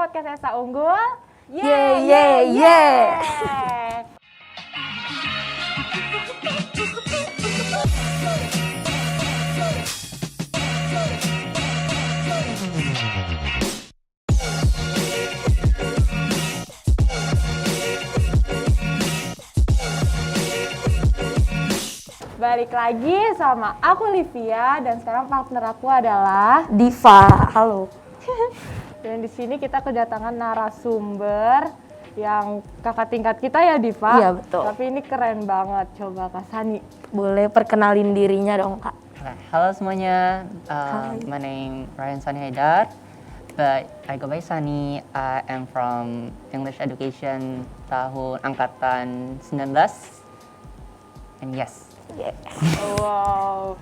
podcast Esa Unggul. Yeay. Balik lagi sama aku Livia dan sekarang partner aku adalah Diva. Halo. Dan di sini kita kedatangan narasumber yang kakak tingkat kita ya Diva. Iya, betul. Tapi ini keren banget. Coba Kak Sani. Boleh perkenalin dirinya dong, Kak? Halo semuanya, my name Ryan Sani Haidar, but I go by Sani. I am from English Education tahun angkatan 19, and yes. Wow.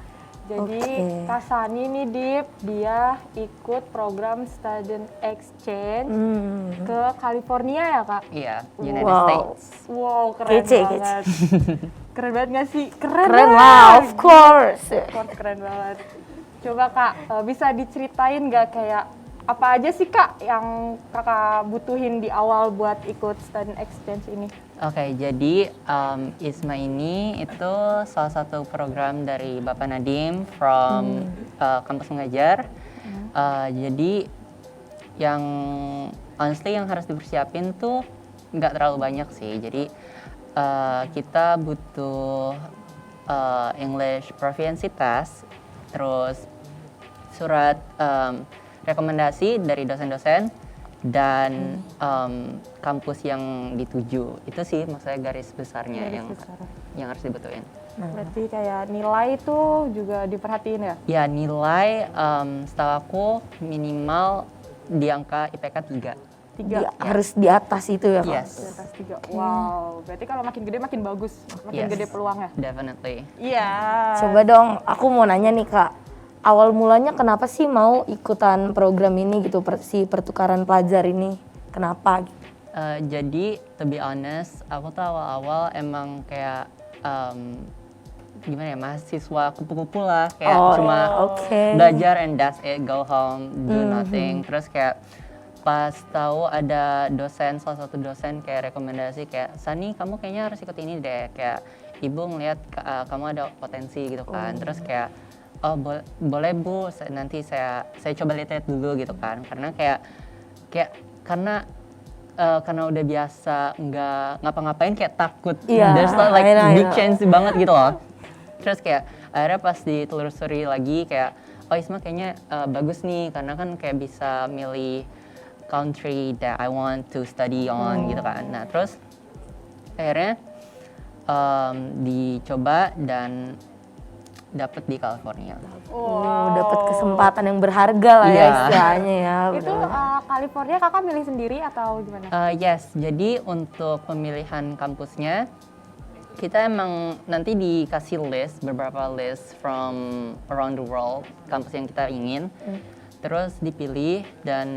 Jadi Oke. Kak Sani nih Dip, dia ikut program student exchange ke California ya Kak? Iya, United Wow. States. Wow, keren Kece. banget. Keren banget gak sih? Keren Keren banget. lah, of course. Keren banget. Coba Kak, bisa diceritain gak kayak apa aja sih Kak yang Kakak butuhin di awal buat ikut student exchange ini? Oke, jadi ISMA ini itu salah satu program dari Bapak Nadiem from kampus mengajar. Jadi yang honestly yang harus dipersiapin tuh nggak terlalu banyak sih. Jadi kita butuh English Proficiency Test, terus surat rekomendasi dari dosen-dosen dan kampus yang dituju. Itu sih maksudnya garis besarnya yang harus dibutuhin. Berarti kayak nilai tuh juga diperhatiin ya? Ya nilai setahu aku minimal di angka IPK 3. Harus di atas itu ya, Kak? Yes, Di atas 3. Wow, berarti kalau makin gede makin bagus, makin Yes. gede peluangnya. definitely. Iya. Coba dong, aku mau nanya nih, Kak. Awal mulanya kenapa sih mau ikutan program ini gitu, si pertukaran pelajar ini? Kenapa? Jadi to be honest, aku tuh awal-awal emang kayak gimana ya, mahasiswa kupu-kupu lah, kayak cuma oke. belajar and that's it, go home, do nothing. Terus kayak pas tahu ada dosen, salah satu dosen kayak rekomendasi kayak, Sani kamu kayaknya harus ikut ini deh, kayak ibu ngeliat kamu ada potensi gitu kan. Terus kayak, oh boleh bu, nanti saya coba lihat dulu gitu kan. Karena kayak karena udah biasa nggak ngapa-ngapain kayak takut. Iya, There's like I know. big chance banget gitu loh. Terus kayak akhirnya pas ditelusuri lagi kayak, oh ISMA kayaknya bagus nih karena kan kayak bisa milih country that I want to study on gitu kan. Nah terus akhirnya dicoba dan dapet di California. Dapat kesempatan yang berharga lah ya Iya. istilahnya ya. Itu California kakak milih sendiri atau gimana? Yes, jadi untuk pemilihan kampusnya kita emang nanti dikasih list, beberapa list from around the world kampus yang kita ingin. Terus dipilih dan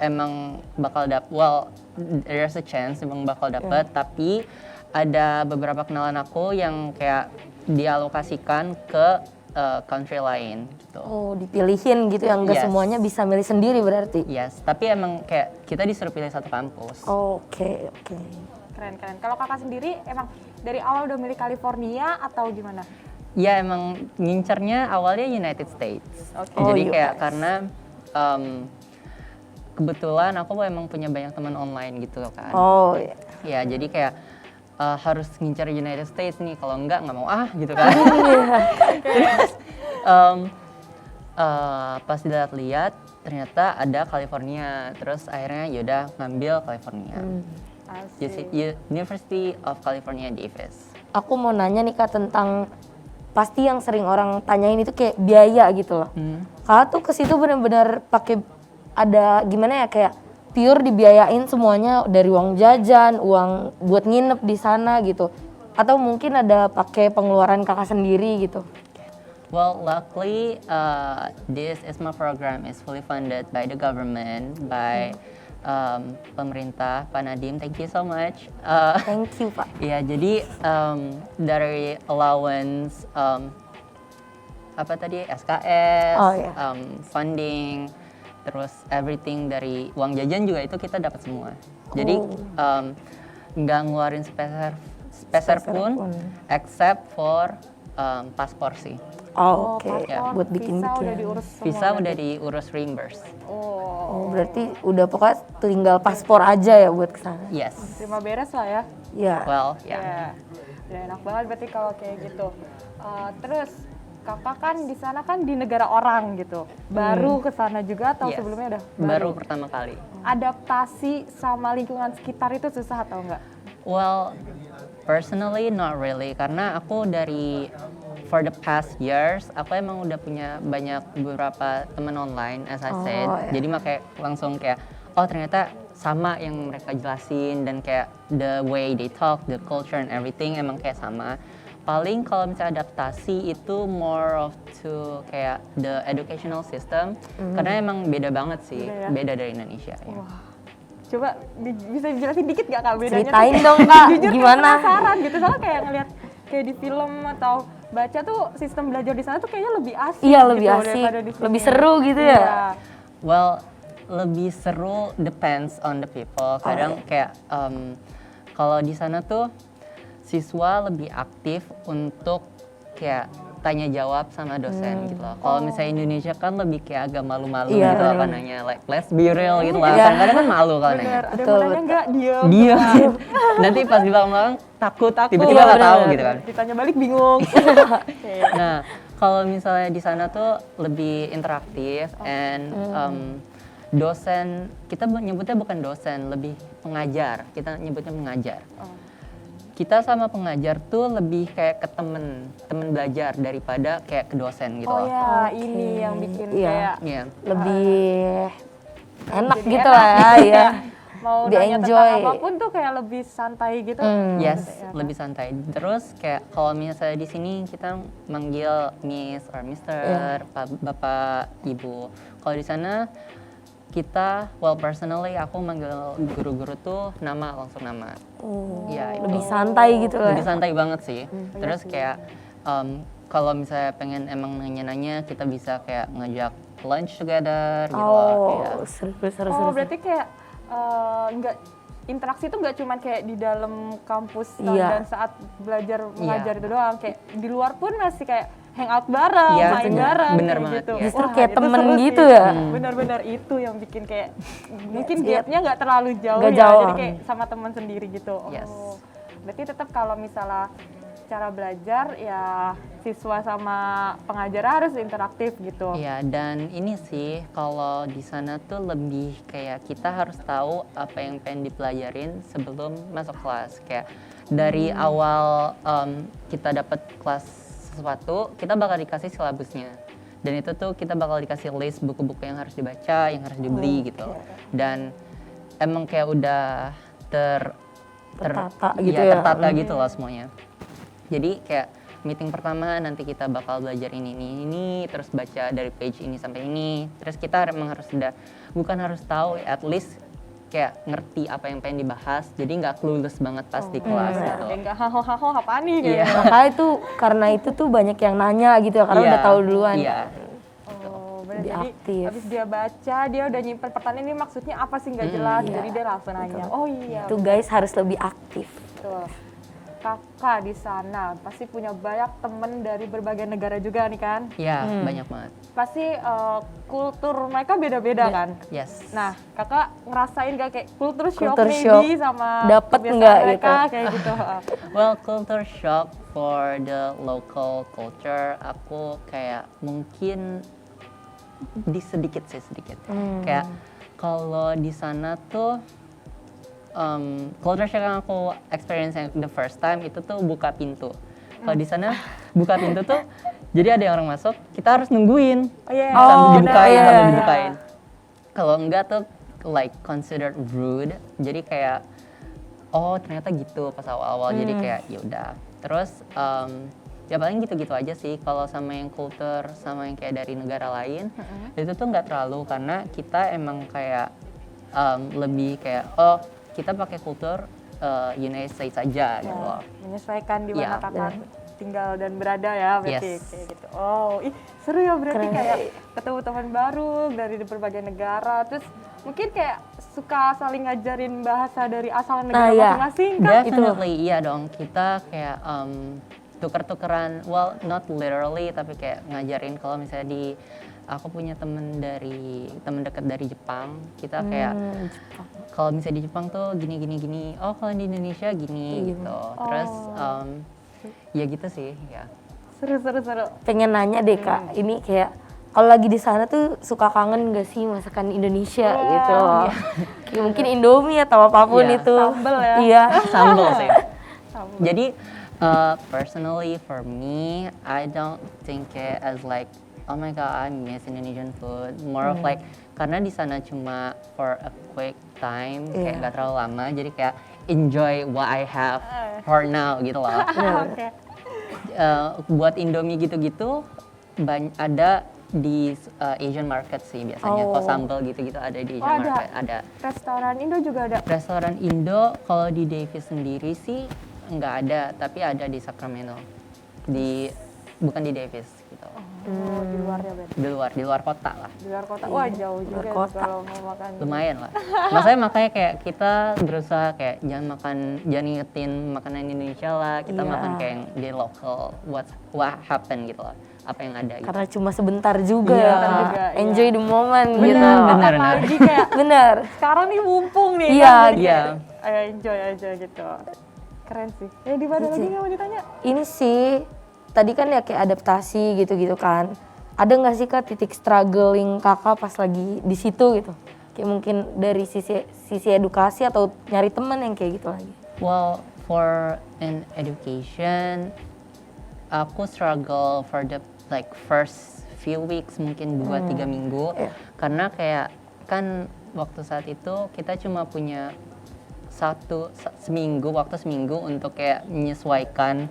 emang bakal there's a chance emang bakal dapet, tapi ada beberapa kenalan aku yang kayak dialokasikan ke country lain gitu. Oh, dipilihin gitu yang enggak Yes. semuanya bisa milih sendiri berarti. Yes, tapi emang kayak kita disuruh pilih satu kampus. Oke. Keren. Kalau kakak sendiri emang dari awal udah milih California atau gimana? Ya emang ngincernya awalnya United States. Oke. Jadi Oh, kayak US. karena kebetulan aku emang punya banyak teman online gitu kan. Oh, iya. Ya jadi kayak harus ngincer United States nih, kalau enggak mau gitu kan. Terus pas dilihat-lihat ternyata ada California, terus akhirnya yaudah ngambil California. Asik. University of California Davis. Aku mau nanya nih Kak tentang pasti yang sering orang tanyain itu kayak biaya gitu loh. Kakak tuh ke situ benar-benar pakai ada gimana ya kayak pure dibiayain semuanya dari uang jajan, uang buat nginep di sana gitu. Atau mungkin ada pakai pengeluaran kakak sendiri gitu. Well, luckily, this ISMA program is fully funded by the government, by pemerintah, Pak Nadiem. Thank you so much. Thank you, Pak. Ya, jadi dari allowance, apa tadi, SKS, Oh, iya. funding, terus everything dari uang jajan juga itu kita dapat semua. Jadi nggak ngeluarin speser pun, except for paspor sih. Oh, oke. paspor, Buat bikin visa udah bikin. diurus semua. Visa berarti? udah diurus reimburse. Oh, berarti udah pokoknya tinggal paspor aja ya buat kesana. Yes. Terima beres lah ya. Iya. Well, Ya. ya. Udah enak banget berarti kalau kayak gitu. Terus kakak kan di sana kan di negara orang gitu. Baru ke sana juga atau Yes. sebelumnya udah? Baru pertama kali. Adaptasi sama lingkungan sekitar itu susah atau enggak? Well, personally not really karena aku dari for the past years aku emang udah punya banyak beberapa teman online as I said. Oh, ya. Jadi makanya langsung kayak oh ternyata sama yang mereka jelasin dan kayak the way they talk, the culture and everything emang kayak sama. Paling kalau misalnya adaptasi itu more of to kayak the educational system karena emang beda banget sih, Beda ya? beda dari Indonesia. Ya. Coba bisa dijelasin dikit gak kak bedanya? Ceritain tuh? dong, Kak. Jujur kayak Gimana? penasaran gitu, soalnya kayak ngeliat kayak di film atau baca tuh sistem belajar di sana tuh kayaknya lebih asik. Iya, lebih gitu asik. daripada di sini. Lebih seru gitu ya? Iya. Well, lebih seru depends on the people. Kadang kayak kalau di sana tuh siswa lebih aktif untuk kayak tanya jawab sama dosen gitu loh. Kalau misalnya Indonesia kan lebih kayak agak malu-malu Iya, gitu apa bener. nanya like let's be real gitu lah. Iya. Kadang-kadang kan malu kalau nanya. Bener, ada yang Betul, mau nanya nggak? Diem. Dia nanti pas di belakang takut tiba-tiba Iya, nggak tahu bener. gitu kan. Ditanya balik bingung. Oke. Nah, kalau misalnya di sana tuh lebih interaktif and dosen, kita nyebutnya bukan dosen, lebih pengajar. Kita nyebutnya pengajar. Kita sama pengajar tuh lebih kayak ke temen belajar daripada kayak ke dosen gitu Oh loh. ya, ini yang bikin Iya. kayak Iya. Lebih enak jadi gitu enak lah ya. Iya. mau Lebih nanya enjoy. tentang apapun tuh kayak lebih santai gitu. Yes, Ya, lebih santai. Terus kayak kalau misalnya di sini kita manggil Miss or Mister, Bapak, Ibu. Kalau di sana kita, well personally aku manggil guru-guru tuh langsung nama. Ya, itu. Lebih santai gitu lah. Lebih santai banget sih. Terus kayak kalau misalnya pengen emang nanya-nanya, kita bisa kayak ngajak lunch together gitu loh. Kayak, Oh, seru. Oh, berarti kayak nggak interaksi itu nggak cuma kayak di dalam kampus Iya. dan saat belajar mengajar itu doang, kayak di luar pun masih kayak hangout bareng, Iya, main bener. bareng, Bener kayak banget, gitu. iya. Justru Wah, kayak itu temen seru gitu sih. ya? Bener-bener itu yang bikin kayak mungkin gapnya nggak terlalu jauh Nggak ya, jauh. jadi kayak sama teman sendiri gitu. Yes. Oh, berarti tetap kalau misalnya cara belajar ya siswa sama pengajar harus interaktif gitu. Iya, dan ini sih kalau di sana tuh lebih kayak kita harus tahu apa yang pengen dipelajarin sebelum masuk kelas. Kayak dari awal kita dapat kelas sesuatu, kita bakal dikasih silabusnya. Dan itu tuh kita bakal dikasih list buku-buku yang harus dibaca, yang harus dibeli gitu. Dan emang kayak udah Tertata iya, gitu ya. tertata gitu loh semuanya. Jadi kayak meeting pertama nanti kita bakal belajar ini, terus baca dari page ini sampai ini. Terus kita emang harus bukan harus tahu, at least kayak ngerti apa yang pengen dibahas. Jadi nggak clueless banget pas di kelas gitu. Kayak nggak haho apaan nih Iya. kayak. Makanya itu karena itu tuh banyak yang nanya gitu ya karena Iya, udah tahu duluan. Iya. Oh, bener. Lebih Jadi aktif. habis dia baca, dia udah nyimpen pertanyaan ini maksudnya apa sih nggak jelas, Iya. jadi dia langsung nanya. Oh iya. Itu guys harus lebih aktif. Betul. Kakak di sana pasti punya banyak temen dari berbagai negara juga nih kan? Iya, banyak banget. Pasti kultur mereka beda-beda kan? Yes. Nah, kakak ngerasain gak kayak kultur shock Culture maybe shock. sama Dapet kebiasaan nggak mereka gitu? kayak gitu? Well, culture shock for the local culture, aku kayak mungkin sedikit. Kayak kalau di sana tuh culture shock yang aku experience yang the first time itu tuh buka pintu. Kalau di sana buka pintu tuh jadi ada yang orang masuk, kita harus nungguin Oh iya. sambil benar, dibukain, iya. sambil dibukain. Kalau enggak tuh like considered rude. Jadi kayak oh ternyata gitu pas awal-awal. Jadi kayak ya udah. Terus ya paling gitu-gitu aja sih kalau sama yang culture sama yang kayak dari negara lain. Itu tuh nggak terlalu karena kita emang kayak lebih kayak oh kita pakai kultur United States aja gitu loh. Menyesuaikan di mana Iya. kakak tinggal dan berada ya berarti Yes. kayak gitu. Oh, ih seru ya berarti Keren. kayak ketemu teman baru dari berbagai negara. Terus mungkin kayak suka saling ngajarin bahasa dari asal negara iya. masing-masing kan? Definitely, iya dong. Kita kayak tuker-tukeran, well not literally, tapi kayak ngajarin kalau misalnya aku punya temen dekat dari Jepang, kita kayak kalau misalnya di Jepang tuh gini, oh kalau di Indonesia gini gitu. Terus ya gitu sih, ya. Seru. Pengen nanya deh Kak, ini kayak kalau lagi di sana tuh suka kangen gak sih masakan Indonesia gitu? Kayak mungkin Indomie atau apapun Iya. itu. Sambal ya? Iya. Sambal sih. Sambal. Jadi personally for me, I don't think it as like, oh my god, I miss Indonesian food. More of like, karena di sana cuma for a quick time, kayak nggak terlalu lama, jadi kayak enjoy what I have for now gitu loh. Oke. Buat Indomie gitu-gitu, ada di Asian market sih biasanya. Kalau sambal gitu-gitu ada di Asian ada. market, ada. Restoran Indo juga ada. Restoran Indo kalau di Davis sendiri sih nggak ada, tapi ada di Sacramento. Bukan di Davis gitu. Oh, di luarnya berarti. Di luar kota lah. Di luar kota. Wah, jauh juga tuh kota. kalau mau makan. Lumayan lah. Makanya kayak kita berusaha kayak jangan ingetin makanan Indonesia lah. Kita Iya. makan kayak yang di local, what happen gitu lah. Apa yang ada gitu. Karena cuma sebentar juga Iya. ya Kak. Sebentar juga, iya. Enjoy the moment gitu. benar. Apalagi kayak Bener. sekarang nih mumpung nih. Iya, kan, jadi iya. kayak, ayo enjoy aja gitu. Keren sih. Di mana lagi nggak mau ditanya? Ini sih, tadi kan ya kayak adaptasi gitu-gitu kan. Ada nggak sih Kak titik struggling Kakak pas lagi di situ gitu? Kayak mungkin dari sisi edukasi atau nyari temen yang kayak gitu lagi? Well, for an education, aku struggle for the like first few weeks, mungkin 2-3 minggu, Iya. karena kayak kan waktu saat itu kita cuma punya waktu seminggu untuk kayak menyesuaikan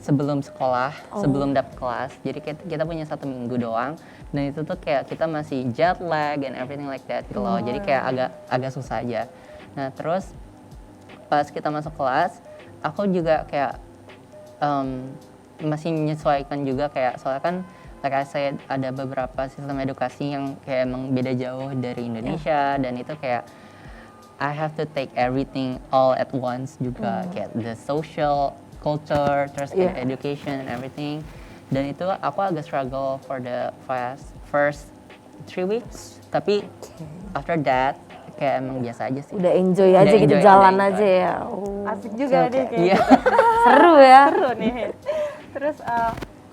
sebelum sekolah, sebelum dapet kelas. Jadi kita punya 1 minggu doang, dan itu tuh kayak kita masih jet lag and everything like that gitu loh. Jadi kayak agak susah aja. Nah terus pas kita masuk kelas, aku juga kayak masih menyesuaikan juga kayak soalnya kan like I said ada beberapa sistem edukasi yang kayak emang beda jauh dari Indonesia, dan itu kayak I have to take everything all at once juga, kayak the social culture, terus kayak education and everything. Dan itu aku agak struggle for the first 3 weeks, tapi after that kayak emang biasa aja sih. Udah enjoy aja Udah gitu, enjoy, jalan udah aja enjoy. ya. Asik juga oke, deh oke. kayak Iya. gitu. Seru ya. Seru nih. Terus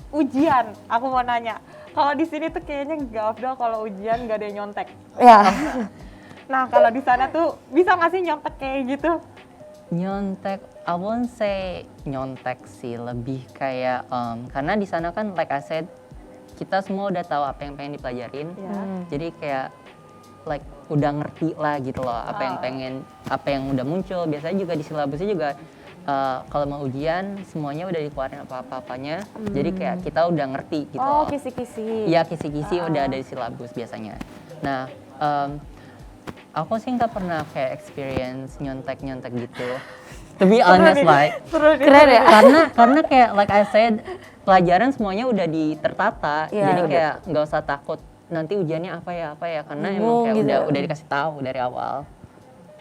ujian, aku mau nanya. Kalau di sini tuh kayaknya nggak afdol kalau ujian nggak ada yang nyontek. Ya. Nah kalau di sana tuh bisa nggak sih nyontek kayak gitu? Nyontek, I won't say nyontek sih, lebih kayak karena di sana kan like I said kita semua udah tahu apa yang pengen dipelajarin, jadi kayak like udah ngerti lah gitu loh apa yang udah muncul. Biasanya juga di silabusnya juga kalau mau ujian semuanya udah dikeluarin apa-apanya, jadi kayak kita udah ngerti gitu Oh loh. kisi-kisi. Iya, kisi-kisi udah ada di silabus biasanya. Nah, aku sih nggak pernah kayak experience nyontek-nyontek gitu. To be honest, like Keren ya. karena kayak like I said pelajaran semuanya udah tertata, Iya, jadi udah. kayak nggak usah takut nanti ujiannya apa ya karena emang Bingung kayak gitu. udah dikasih tahu dari awal.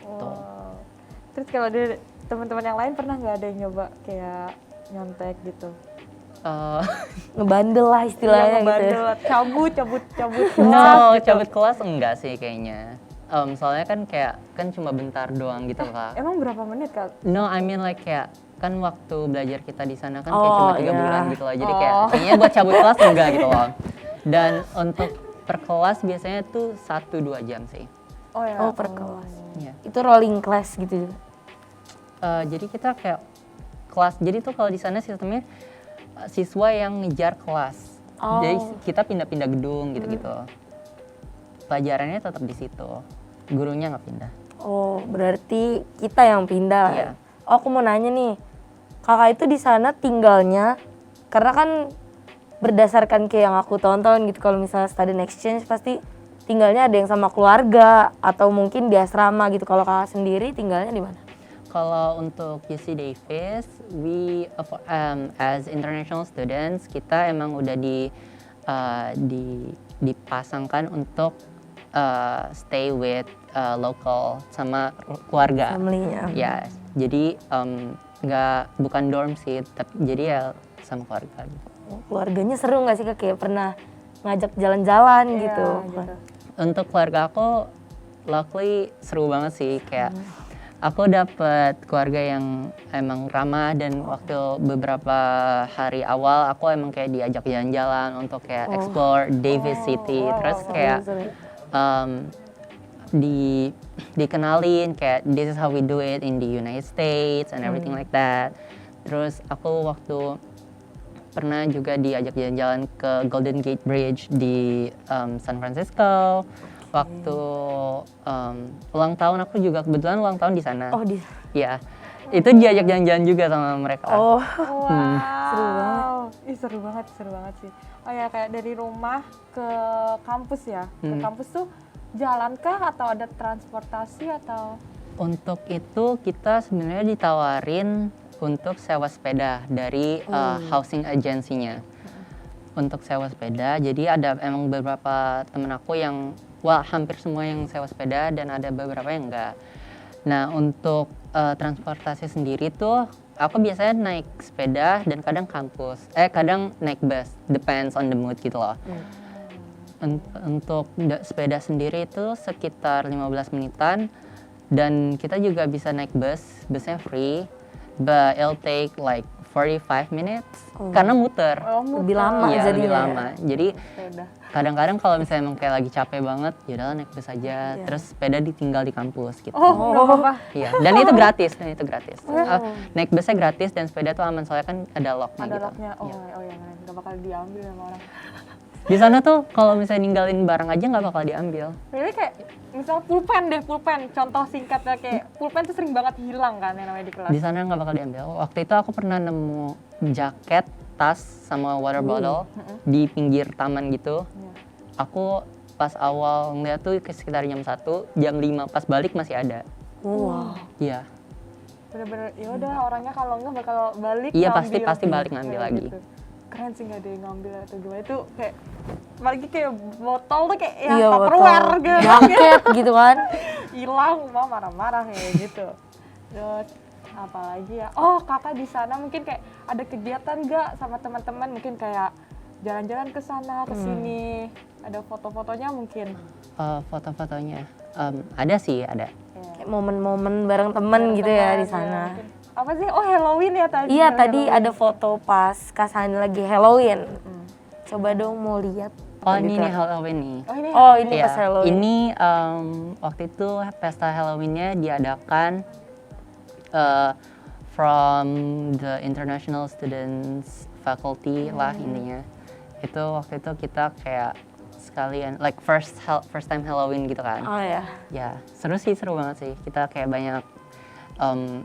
Wow. Terus kalau dari teman-teman yang lain pernah nggak ada yang nyoba kayak nyontek gitu? Ngebandel lah istilahnya Yang gitu ya. bandel, cabut. No, cabut kelas enggak sih kayaknya. Soalnya kan cuma bentar doang gitu kak. Emang berapa menit Kak? No, I mean like kayak kan waktu belajar kita di sana kan kayak Oh, cuma 3 iya. bulan gitu loh. Jadi kayak kayaknya buat cabut kelas enggak gitu loh. Dan untuk per kelas biasanya tuh 1-2 jam sih. Oh ya. Oh per kelas. Iya. Itu rolling class gitu. Jadi kita kayak kelas. Jadi tuh kalau di sana sistemnya siswa yang ngejar kelas. Oh. Jadi kita pindah-pindah gedung gitu-gitu. Pelajarannya tetap di situ. Gurunya nggak pindah. Oh berarti kita yang pindah. Iya. Oh aku mau nanya nih, kakak itu di sana tinggalnya, karena kan berdasarkan kayak yang aku tonton gitu, kalau misalnya student exchange pasti tinggalnya ada yang sama keluarga atau mungkin di asrama gitu. Kalau kakak sendiri tinggalnya di mana? Kalau untuk UC Davis, as international students kita emang udah dipasangkan untuk stay with local sama keluarga. Family-nya. Ya, jadi bukan dorm sih, tapi jadi ya sama keluarga. Keluarganya seru nggak sih Kak? Kayak pernah ngajak jalan-jalan Iya, gitu. Untuk keluarga aku, luckily seru banget sih, kayak aku dapet keluarga yang emang ramah dan waktu beberapa hari awal aku emang kayak diajak jalan-jalan untuk kayak explore Davis City, terus kayak dikenalin kayak this is how we do it in the United States and everything like that. Terus aku waktu pernah juga diajak jalan-jalan ke Golden Gate Bridge di San Francisco. Waktu ulang tahun aku juga kebetulan ulang tahun di sana. Oh, Ya, itu diajak jalan-jalan juga sama mereka. Oh, Wow. Seru banget. Ih, seru banget sih. Oh ya, kayak dari rumah ke kampus ya. Ke kampus tuh jalan kah atau ada transportasi atau? Untuk itu kita sebenarnya ditawarin untuk sewa sepeda dari housing agency-nya. Untuk sewa sepeda, jadi ada emang beberapa temen aku yang hampir semua yang sewa sepeda dan ada beberapa yang enggak. Nah, untuk transportasi sendiri tuh aku biasanya naik sepeda dan kadang kadang naik bus, depends on the mood gitu loh. Untuk sepeda sendiri itu sekitar 15 menitan dan kita juga bisa naik busnya free, but it'll take like 45 minutes karena muter. Lebih lama Iya, jadinya. lebih lama. Jadi Sepeda. kadang-kadang kalau misalnya emang kayak lagi capek banget, ya udah naik bus aja, terus sepeda ditinggal di kampus gitu. Oh, nggak apa-apa. Iya, dan itu gratis, naik busnya gratis dan sepeda tuh aman soalnya kan ada locknya Ada gitu. locknya. Oh ya, nggak bakal diambil sama orang. Di sana tuh kalau misalnya ninggalin barang aja nggak bakal diambil. Jadi kayak misal pulpen. Contoh singkatnya kayak pulpen tuh sering banget hilang kan yang namanya di kelas. Di sana nggak bakal diambil. Waktu itu aku pernah nemu jaket, tas sama water bottle di pinggir taman gitu. Aku pas awal ngeliat tuh sekitar jam 1, jam 5 pas balik masih ada. Wow. Iya. Bener-bener ya udah orangnya kalau nggak bakal balik Iya, ngambil. pasti balik ngambil Kayak lagi. gitu. Keren sih nggak ada yang ngambil atau gimana itu kayak apalagi kayak botol tuh kayak ya Iya, Tupperware botol. gitu Jaket gitu kan. hilang mau marah-marah kayak gitu. Terus apalagi ya, oh kakak di sana mungkin kayak ada kegiatan nggak sama teman-teman mungkin kayak jalan-jalan ke sana ke sini, ada foto-fotonya mungkin. Foto-fotonya ada sih, ada. Kayak momen-momen bareng temen gitu ya di sana. Mungkin. Apa sih? Oh Halloween ya tadi. Iya, tadi ada foto pas Kak Sani lagi Halloween. Coba dong mau lihat. Oh, ini nih Halloween nih. Oh ini. Oh, ini Iya, pas Halloween. ini waktu itu pesta Halloween-nya diadakan from the International Students Faculty lah intinya. Itu waktu itu kita kayak sekalian like first time Halloween gitu kan. Oh ya. Ya, seru banget sih. Kita kayak banyak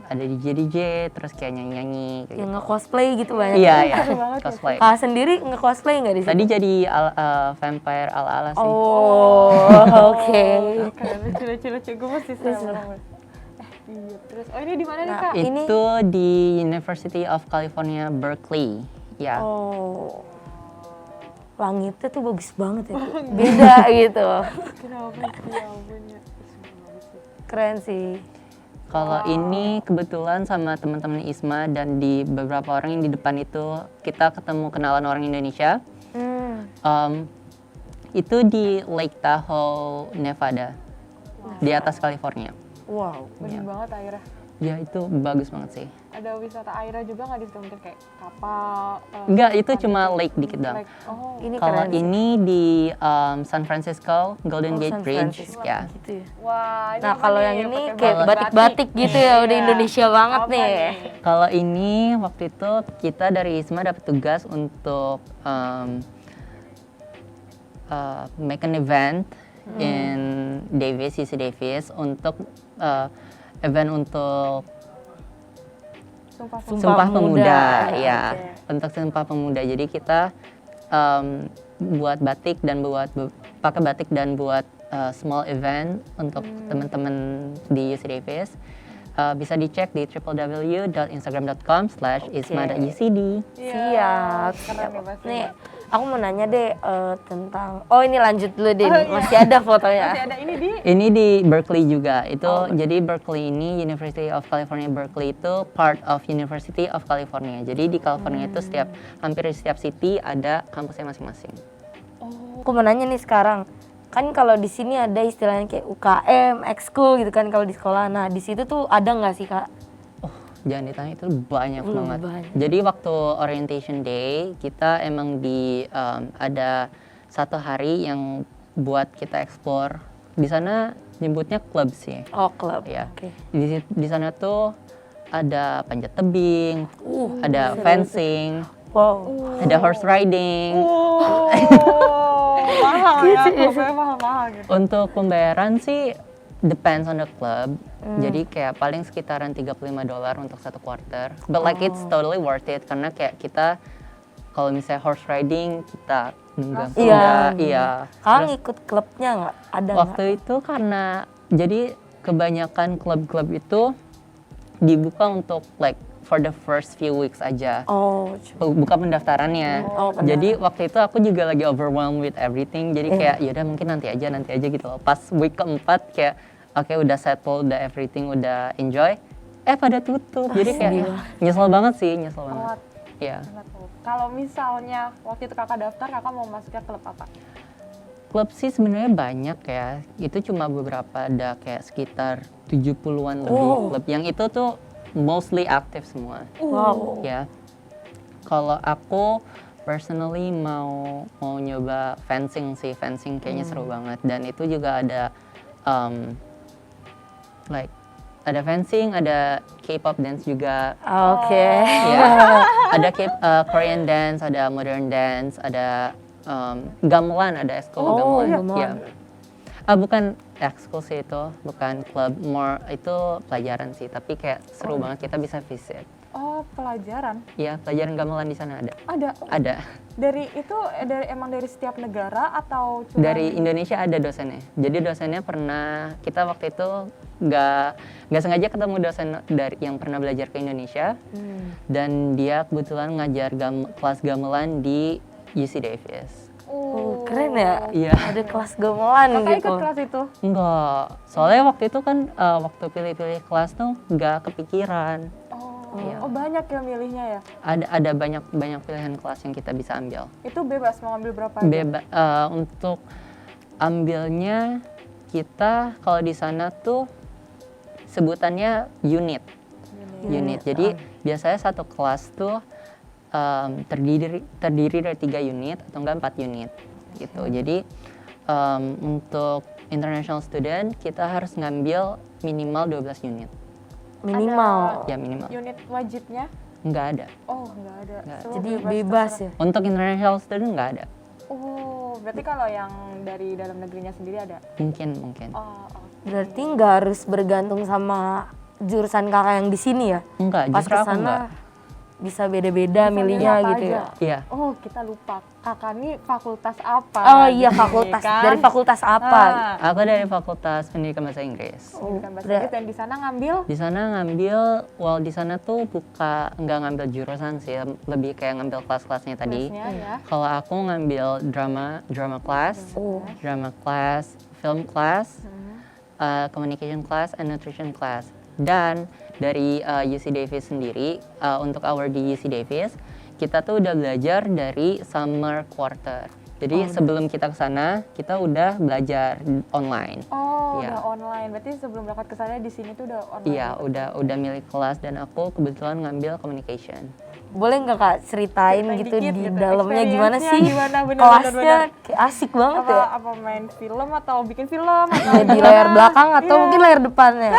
ada DJ, terus kayak nyanyi-nyanyi kayak Yang gitu. nge-cosplay gitu banyak. Iya, Seru banget ya. cosplay. Kak sendiri nge-cosplay nggak di sini? Tadi jadi vampire ala-ala sih. Oh, oke. Keren lucu-lucu gue mesti sama. Iya, terus oh ini di mana nih Kak? ini- Itu di University of California, Berkeley. Ya. Oh. Langitnya tuh bagus banget ya. Beda gitu. Kenapa sih ya ampun ya. Keren sih. Kalau ini kebetulan sama teman-teman Isma dan di beberapa orang yang di depan itu kita ketemu kenalan orang Indonesia. Itu di Lake Tahoe, Nevada, di atas California. Wow. Bener banget airnya. Ya itu bagus banget sih. Ada wisata airnya juga nggak di situ mungkin kayak kapal? Enggak, itu cuma lake dikit doang. Like, oh, Ini Kalau keren sih. ini di San Francisco, Golden Oh, Gate San Bridge, Francisco ya. Gitu ya. wah. Ini Nah, apa kalau nih? yang ini Pakai kayak batik. batik-batik gitu ya, udah Iya. Indonesia banget Apa nih. Kalau ini waktu itu kita dari Isma dapat tugas untuk make an event in Davis, UC Davis untuk event untuk Sumpah Pemuda, ya. Oke. Untuk Sumpah Pemuda. Jadi kita buat batik dan pakai batik dan buat small event untuk teman-teman di UC Davis. bisa dicek di www.instagram.com/isma.ucd. Siap. Keren nih pasti. Nih, aku mau nanya deh tentang, oh ini lanjut dulu deh, Oh, iya. masih ada fotonya. Masih ada ini di Ini di Berkeley juga. Jadi Berkeley ini University of California Berkeley itu part of University of California. Jadi di California itu hampir di setiap city ada kampusnya masing-masing. Aku mau nanya nih sekarang, kan kalau di sini ada istilahnya kayak UKM, ekskul gitu kan kalau di sekolah. Nah di situ tuh ada nggak sih kak? Oh, jangan ditanya, itu banyak banget. banyak. Jadi waktu orientation day kita emang ada satu hari yang buat kita explore. Di sana nyebutnya club sih. Oh klub. Ya. Oke. Di sana tuh ada panjat tebing, ada seru. fencing, Wow. ada horse riding. mahal ya, pokoknya mahal-mahal gitu. Untuk pembayaran sih depends on the club. Jadi kayak paling sekitaran $35 untuk satu quarter. But like it's totally worth it karena kayak kita kalau misalnya horse riding kita nunggang Iya. kuda, iya. Kalian Terus ikut klubnya nggak? Ada waktu itu karena jadi kebanyakan klub-klub itu dibuka untuk like for the first few weeks aja. nggak? Oh. Buka pendaftarannya. Oh, pendaftaran. Jadi waktu itu aku juga lagi overwhelmed with everything. Jadi kayak yaudah mungkin nanti aja gitu loh. Pas week keempat kayak oke, udah settle, udah everything, udah enjoy. Pada tutup. Jadi kayak nyesel banget sih, nyesel banget. Iya. Kalau misalnya waktu itu kakak daftar, kakak mau masuknya klub apa? Klub sih sebenarnya banyak ya. Itu cuma beberapa, ada kayak sekitar 70-an lebih klub. Yang itu tuh mostly aktif semua. Wow. Ya. Kalau aku personally mau nyoba fencing sih. Fencing kayaknya seru banget, dan itu juga ada like ada fencing, ada K-pop dance juga. Oke. Ya. Ada Korean dance, ada modern dance, ada gamelan, ada ekskul gamelan. gamelan. Ya. Bukan ekskul sih itu, bukan klub, more itu pelajaran sih, tapi kayak seru banget, kita bisa visit. Oh, pelajaran. Ya, pelajaran gamelan di sana ada. Ada. Ada. Emang dari setiap negara atau cuma Dari Indonesia ada dosennya. Jadi dosennya pernah, kita waktu itu nggak sengaja ketemu dosen yang pernah belajar ke Indonesia, dan dia kebetulan ngajar kelas gamelan di UC Davis. Keren ya? Iya. Ada kelas gamelan Kakak gitu. ikut kelas itu? Enggak, soalnya waktu itu kan waktu pilih-pilih kelas tuh nggak kepikiran. Iya. Oh, banyak ya milihnya ya? Ada banyak pilihan kelas yang kita bisa ambil. Itu bebas mau ambil berapa aja? Untuk ambilnya kita kalau di sana tuh sebutannya unit. Jadi biasanya satu kelas tuh terdiri dari 3 unit atau enggak 4 unit gitu. Jadi untuk international student kita harus ngambil minimal 12 unit. Minimal. Ya minimal. Unit wajibnya? Nggak ada. Oh, nggak ada. Nggak. Semua Jadi bebas ya? Untuk international student nggak ada. Oh, berarti kalau yang dari dalam negerinya sendiri ada? Mungkin. Oh. Berarti nggak harus bergantung sama jurusan kakak yang di sini ya? Enggak, Pas justru aku kesana enggak. bisa beda-beda Bisa milihnya milih apa gitu aja. ya? Iya. Oh, kita lupa. Kakak nih fakultas apa? Oh iya, Gitu, fakultas. kan? Dari fakultas apa? Aku dari Fakultas Pendidikan Bahasa Inggris. Pendidikan Bahasa berat. Inggris, dan di sana ngambil Di sana tuh nggak ngambil jurusan sih, lebih kayak ngambil kelas-kelasnya tadi. kelasnya ya. Kalau aku ngambil drama class, film class, communication class, and nutrition class. Dan dari UC Davis sendiri, untuk hour di UC Davis, kita tuh udah belajar dari summer quarter. Jadi sebelum kita ke sana, kita udah belajar online. Oh, Iya. udah online. Berarti sebelum berangkat ke sana di sini tuh udah online. Iya, udah milih kelas, dan aku kebetulan ngambil communication. Boleh nggak kak ceritain Ceritain gitu dikit di gitu, dalamnya gimana experience-nya sih? gimana, bener, Kelasnya bener. kayak asik banget ya? Apa main film atau bikin film atau Ya, di layar belakang atau Iya. mungkin layar depannya?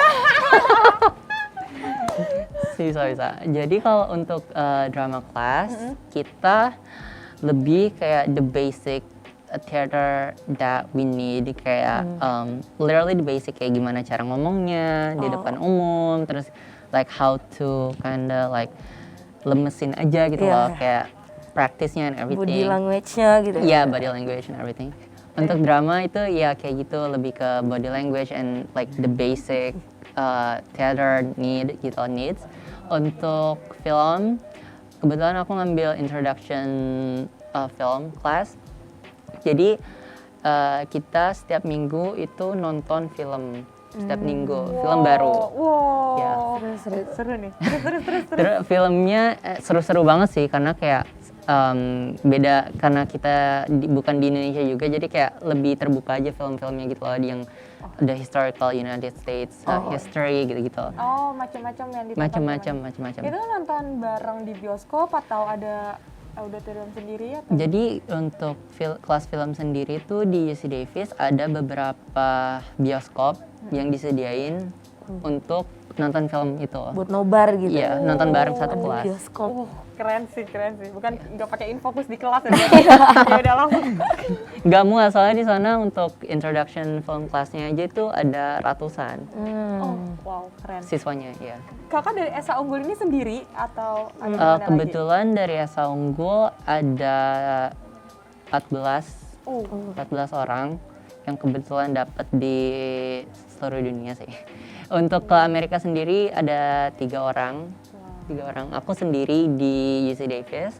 Bisa. Jadi kalau untuk drama class, kita lebih kayak the basic theater that we need, kayak literally the basic, kayak gimana cara ngomongnya di depan umum, terus like how to kinda like lemesin aja gitu Iya. loh, kayak practice-nya and everything. Body language-nya gitu. Iya, body language and everything. Untuk drama itu ya kayak gitu, lebih ke body language and like the basic theater needs. Untuk film, kebetulan aku ngambil introduction film class. Jadi kita setiap minggu itu nonton film setiap minggu, film baru. Wow, Ya. seru nih. Terus. Terus filmnya seru-seru banget sih karena kayak beda karena kita bukan di Indonesia juga, jadi kayak lebih terbuka aja film-filmnya gitu loh, yang the historical United States history gitu-gitu. Oh, macam-macam yang ditonton. Macam-macam. Itu nonton bareng di bioskop atau ada auditorium sendiri atau? Jadi untuk kelas film sendiri tuh di UC Davis ada beberapa bioskop yang disediain untuk nonton film itu. Buat nobar gitu. Iya, nonton bareng satu Di kelas. bioskop. Keren sih. Bukan nggak pakai infokus di kelas ya. Ya udah langsung. Gak muat soalnya di sana untuk introduction film kelasnya aja itu ada ratusan Oh, wow, keren. siswanya ya. Kakak dari Esa Unggul ini sendiri atau ada mana lagi? Kebetulan dari Esa Unggul ada 14 orang yang kebetulan dapat di seluruh dunia sih. Untuk ke Amerika sendiri ada 3 orang. 3 orang. Aku sendiri di UC Davis.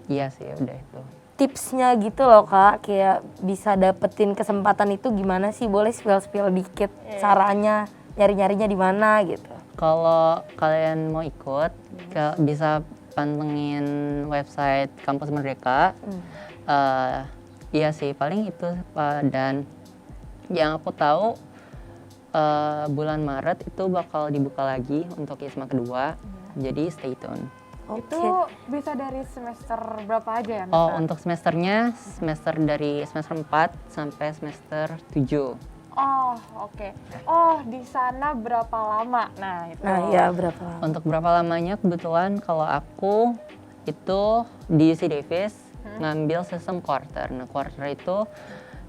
Iya sih, udah itu. Tipsnya gitu loh Kak, kayak bisa dapetin kesempatan itu gimana sih? Boleh spill dikit caranya, nyari-nyarinya di mana gitu. Kalau kalian mau ikut, bisa pantengin website Kampus Merdeka. Iya sih, paling itu. Dan yang aku tahu bulan Maret itu bakal dibuka lagi untuk ISMA kedua. Jadi stay tune. Itu bisa dari semester berapa aja ya? Oh, untuk semesternya dari semester 4 sampai semester 7. Oh, oke. Oh, di sana berapa lama? Nah, itu. Nah iya berapa lama? Untuk berapa lamanya kebetulan kalau aku itu di UC Davis ngambil sistem quarter. Nah, quarter itu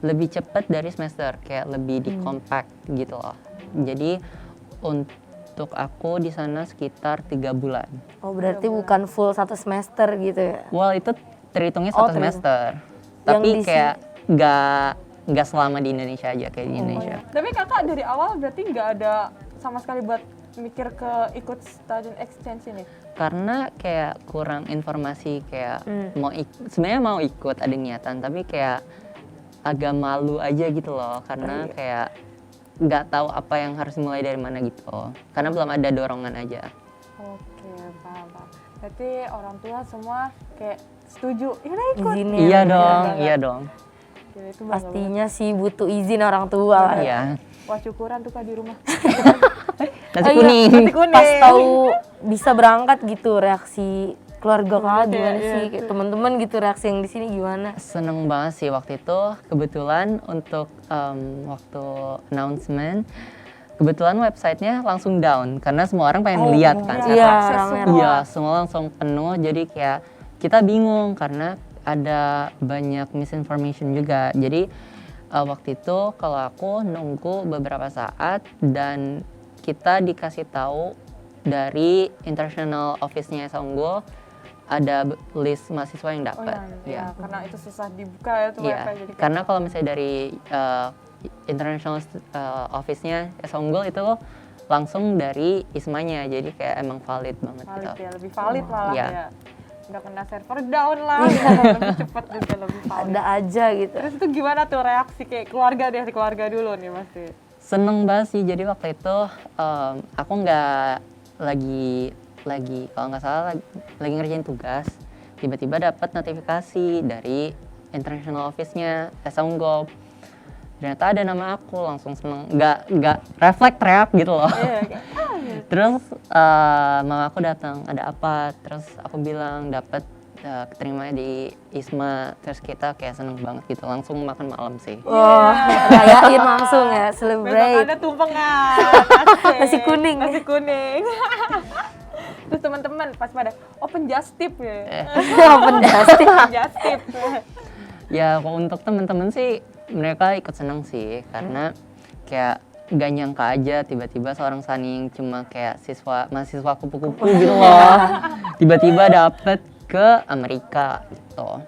lebih cepat dari semester, kayak lebih di-compact gitu loh. Jadi untuk aku di sana sekitar 3 bulan. Oh berarti bukan full 1 semester gitu ya? Well, itu terhitungnya 1 semester. Tapi Yang di kayak nggak selama di Indonesia aja kayak di Indonesia. Tapi kakak dari awal berarti nggak ada sama sekali buat mikir ke ikut student exchange ini? Karena kayak kurang informasi, kayak sebenarnya mau ikut, ada niatan, tapi kayak agak malu aja gitu loh, karena kayak nggak tahu apa yang harus mulai dari mana gitu, karena belum ada dorongan aja. Oke, paham. Berarti orang tua semua kayak setuju, yaudah ikut. Izinnya. Iya dong. Gila, itu bangga banget. Pastinya sih butuh izin orang tua. Iya. Wah, syukuran tuh Kak di rumah. Nasi Oh iya, kuning. Nasi kuning. Pas tahu bisa berangkat gitu reaksi keluarga Kak gimana Iya, sih? Kayak teman-teman gitu reaksi yang di sini gimana? Seneng banget sih waktu itu. Kebetulan untuk waktu announcement, kebetulan websitenya langsung down karena semua orang pengen lihat kan. Iya, akses rame-rame. semua. Iya, semua langsung penuh. Jadi kayak kita bingung karena ada banyak misinformation juga. Jadi waktu itu kalau aku nunggu beberapa saat dan kita dikasih tahu dari international office-nya Esa Unggul ada list mahasiswa yang dapat. Ya, karena itu susah dibuka ya tuh Iya, website. Jadi karena kalau misalnya dari international office-nya Esa Unggul itu langsung dari ISMA-nya, jadi kayak emang valid banget valid gitu. ya, lebih valid malah Iya. ya. Nggak kena server down lah, lebih cepat juga, lebih valid. Ada aja gitu. Terus itu gimana tuh reaksi kayak keluarga dulu nih pasti? Seneng banget sih, jadi waktu itu aku nggak lagi kalau nggak salah lagi ngerjain tugas, tiba-tiba dapat notifikasi dari international office-nya Esa Unggul. Ternyata ada nama aku, langsung seneng, nggak refleks teriak gitu loh. Terus mama aku datang, ada apa? Terus aku bilang dapat keterima di ISMA, terus kita kayak seneng banget gitu, langsung makan malam sih. Wah, rayain langsung ya, Besok celebrate. ada tumpengan, Nasi kuning. Nasi kuning. Terus teman-teman pas pada open just tip ya. Open just tip. Open just tip. Ya untuk teman-teman sih mereka ikut seneng sih, karena kayak gak nyangka aja tiba-tiba seorang Saning cuma kayak mahasiswa kupu-kupu gitu loh, tiba-tiba dapet ke Amerika gitu.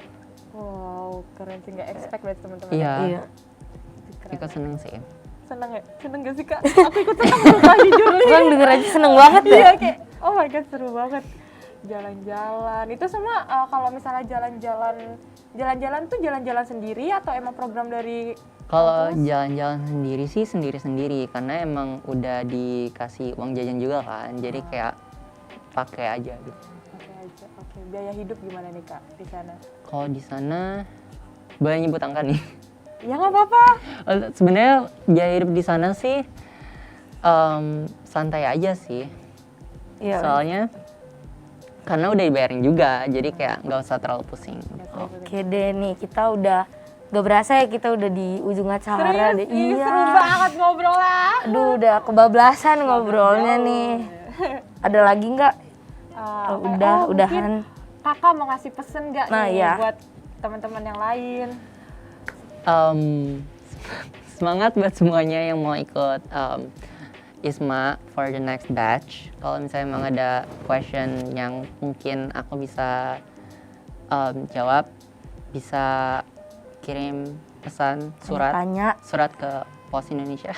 Wow, keren sih, nggak expect banget teman-teman. Iya, Iya. ikut seneng sih. Seneng ya? Seneng gak sih Kak? Aku ikut seneng loh Kak, jujur nih. Bang denger aja seneng banget deh. Iya kayak, oh my god seru banget. Jalan-jalan, itu semua kalau misalnya jalan-jalan tuh jalan-jalan sendiri atau emang program dari Kalau jalan-jalan sendiri sih sendiri-sendiri karena emang udah dikasih uang jajan juga kan. Jadi kayak pakai aja gitu. Oke aja. Oke, biaya hidup gimana nih Kak di sana? Kalau di sana boleh nyebut angka nih. Ya nggak apa-apa. Sebenarnya biaya hidup di sana sih santai aja sih. Iya. Soalnya karena udah dibayarin juga, jadi kayak nggak usah terlalu pusing. Oke deh nih, kita udah gak berasa ya kita udah di ujung acara Serius? deh. Ih, Iya. seru banget ngobrol lah. Aduh, udah kebablasan ngobrolnya nih. Ada lagi nggak? Udahan. Kakak mau ngasih pesen nggak Nah, nih iya. buat teman-teman yang lain? Semangat buat semuanya yang mau ikut ISMA for the next batch. Kalau misalnya emang ada question yang mungkin aku bisa jawab, bisa kirim pesan Tanya. surat ke Pos Indonesia.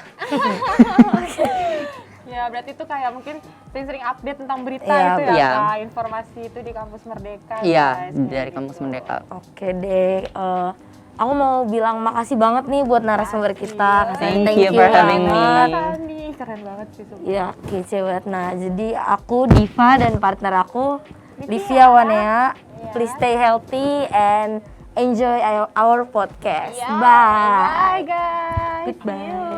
Ya berarti itu kayak mungkin sering update tentang berita Iya, itu ya iya. Kak, informasi itu di kampus Merdeka. Iya, guys, kayak dari gitu. kampus Merdeka. Oke deh. Aku mau bilang makasih banget nih buat narasumber kita. Thank you for having me. Kami keren banget sih sumpah. Iya, kece banget. Nah, jadi aku Diva dan partner aku Livia Wanea. Please stay healthy and enjoy our podcast. Ya, Bye. Bye guys. Goodbye. See you.